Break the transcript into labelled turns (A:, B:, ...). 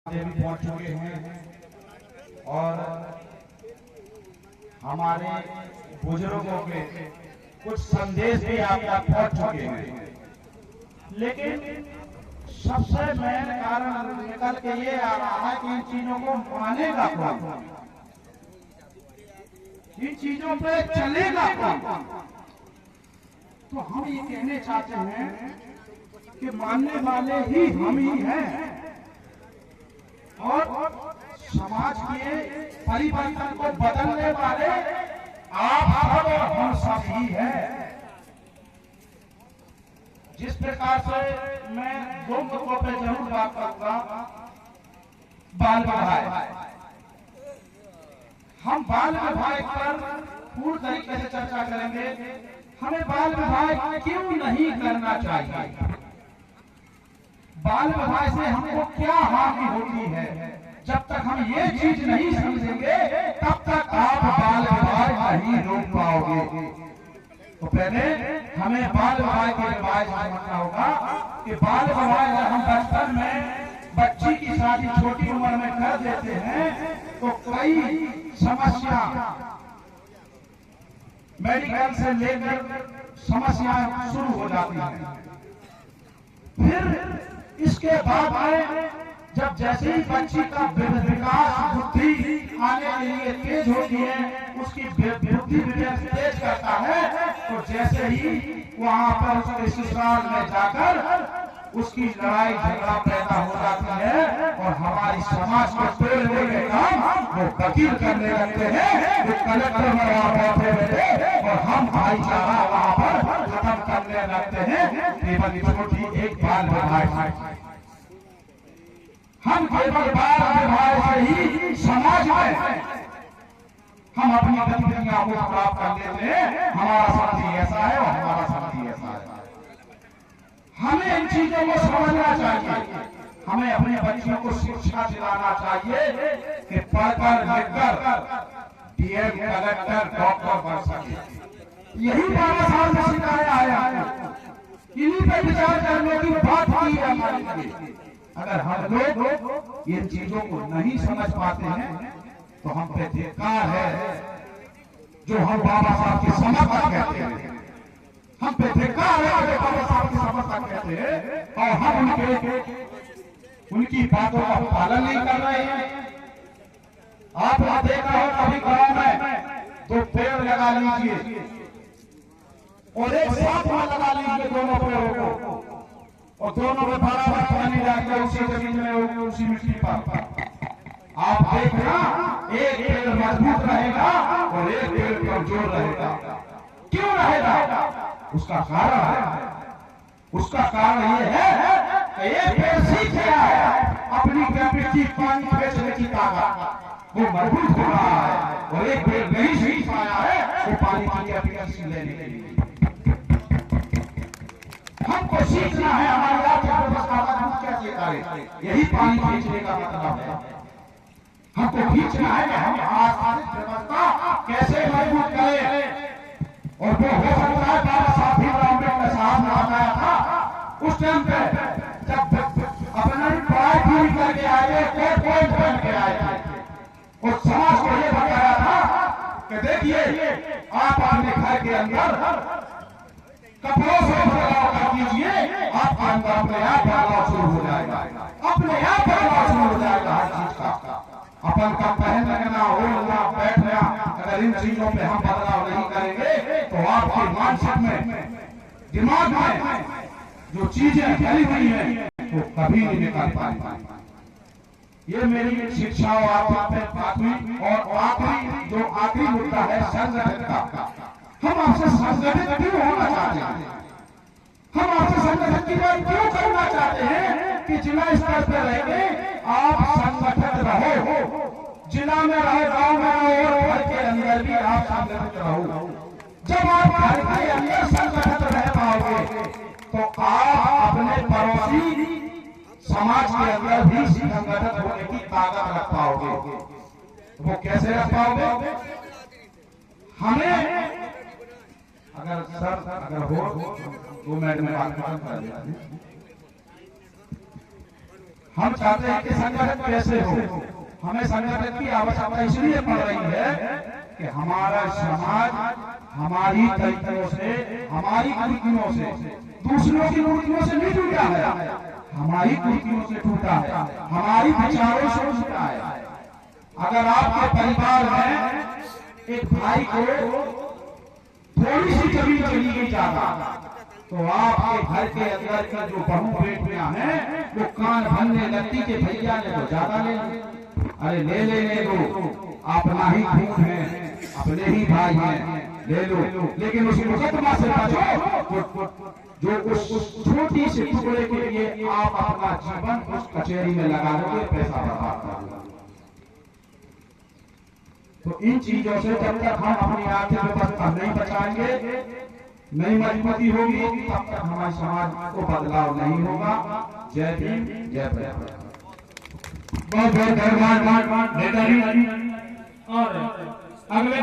A: भी पहुंच चुके हैं और हमारे बुजुर्गों के कुछ संदेश भी आप तक पहुंच चुके हैं, लेकिन सबसे मेन कारण निकल के ये आ रहा है कि इन चीजों को मानेगा कौन, इन चीजों पे चलेगा कौन। तो हम ये कहने चाहते हैं कि मानने वाले ही हम ही हैं और समाज के परिवर्तन को बदलने वाले आप सब और हम सब ही हैं। जिस प्रकार से मैं दो मुद्दों पे जरूर बात करूंगा, बाल विवाह। हम बाल विवाह पर पूर्ण तरीके से चर्चा करेंगे। हमें बाल विवाह क्यों नहीं करना चाहिए, बाल विवाह से हमको क्या हानि होती है। जब तक हम ये चीज नहीं समझेंगे तब तक आप बाल विवाह नहीं रोक पाओगे। तो पहले हमें बाल विवाह के रिवाज समझना होगा कि बाल विवाह जब हम बचपन में बच्ची की शादी छोटी उम्र में कर देते हैं तो कई समस्या मेडिकल से लेकर समस्याएं शुरू हो जाती हैं। फिर इसके बाद में जब जैसे ही बच्ची का विकास बुद्धि आने के लिए तेज होती है, उसकी बुद्धि तेज करता है, तो जैसे ही वहां पर उसके ससुराल में जाकर उसकी लड़ाई झगड़ा पैदा हो जाती है और हमारी समाज को तोड़ने के काम वो वकील करने लगते हैं, वो कलेक्टर में वहां बैठे बैठे और हम भाईचारा वहां पर खत्म करने लगते हैं। केवल छोटी एक बाल विवाह, हम केवल बाल विवाह से ही समाज में हम अपनी गतिविधियां को खराब कर लेते हैं। हमारा साथी ऐसा है और हमारा साथी ऐसा है। हमें इन चीजों को समझना चाहिए। हमें अपने बच्चों को शिक्षा दिलाना चाहिए कि पढ़कर लिखकर डीएम, कलेक्टर, डॉक्टर बन सके। यही 12 साल में सिखाया है, इन्हीं पे विचार करने की बात की है हमारे लिए। अगर हम लोग इन चीजों को नहीं समझ पाते हैं तो हम पे धिक्कार है। जो हम बाबा साहब के समर्थक कहते हैं, हम पे धिक्कार है जो बाबा साहब के समर्थक कहते हैं और हम उनकी बातों का पालन नहीं कर रहे हैं। आपने देखा हो कभी गांव में 2 पेड़ लगा लीजिए और एक साथ में लगा लीजिए दोनों पेड़ों को और दोनों में बराबर पानी डालकर उसी जमीन में उसी मिट्टी पर आप देखना, एक पेड़ मजबूत रहेगा और एक पेड़ कमजोर रहेगा। क्यों रहेगा? उसका कारण है, उसका कारण ये है कि एक पेड़ सीख गया है अपनी मिट्टी पानी बेचने की ताकत, वो मजबूत हो रहा है और एक पेड़ नहीं सीख पाया है वो पानी की कैपेसिटी लेने के लिए। हमको सीखना है हमारी अर्थव्यवस्था कैसे करें, यही पानी खींचने का मतलब है। हमको खींचना है कि हम आर्थिक व्यवस्था कैसे मजबूत करें। और वो हो सकता है बाबा साहब भीमराव अम्बेडकर साहब ने बताया था उस टाइम पे जब अपनी पढ़ाई पूरी करके आए थे, कोई बन के आए थे और समाज को ये बताया था कि देखिए आप अपने घर के अंदर कपड़ों से बदलाव कर दीजिए, आपके अंदर अपने आप बदलाव शुरू हो जाएगा, अपने आप बदलाव शुरू हो जाएगा हर चीज का। अपन का पहनना, ओढ़ना, बैठना, अगर इन चीजों पे हम बदलाव नहीं करेंगे तो आपके मानसिक में, दिमाग में जो चीजें भरी हुई हैं वो कभी नहीं निकाल पाएंगे। ये मेरी शिक्षा और आखिरी मुद्दा है संगठन का। हम आपसे संगठित क्यों होना चाहते हैं? हम आपसे संगठन की बात क्यों करना चाहते हैं कि जिला स्तर पर रहेंगे आप संगठित रहो, जिला में रहो, गांव में रहो और घर के अंदर भी आप संगठित रहो। जब आप घर के अंदर संगठित रह पाओगे तो आप अपने पड़ोसी समाज के अंदर भी संगठित होने की ताकत रख पाओगे। वो कैसे रख पाओगे? हमें अगर हो 2 मिनट में बात खत्म कर देते हैं। हम चाहते हैं कि संगठन कैसे हो। हमें संगठन की आवश्यकता इसलिए पड़ रही है कि हमारा समाज हमारी तरीकों से, हमारी कुरीतियों से, दूसरों की कुरीतियों से नहीं टूटा है, हमारी कुरीतियों से टूटा है, हमारी विचारों से टूटा है। अगर आपके परिवार में एक भाई को थोड़ी सी जमीन चली गई ज्यादा, तो आपके घर के अंदर की जो बहू बेटियां हैं वो कान भरने लगती कि भैया ने तो ज्यादा ले लिया। अरे ले लो, अपना ही खून है, अपने ही भाई हैं, ले लो, लेकिन उस मुकदमा से बचो जो उस छोटी सी टुकड़े के लिए आप अपना जीवन उस कचहरी में लगा दोगे, पैसा बर्बाद कर दोगे। तो इन चीजों से जब तक हम अपनी आर्थिक व्यवस्था नहीं बचाएंगे, नहीं मजबूती होगी, तब तक हमारे समाज को बदलाव नहीं होगा। जय भीम, जय भारत।
B: बहुत बहुत धन्यवाद नेताजी। और अगले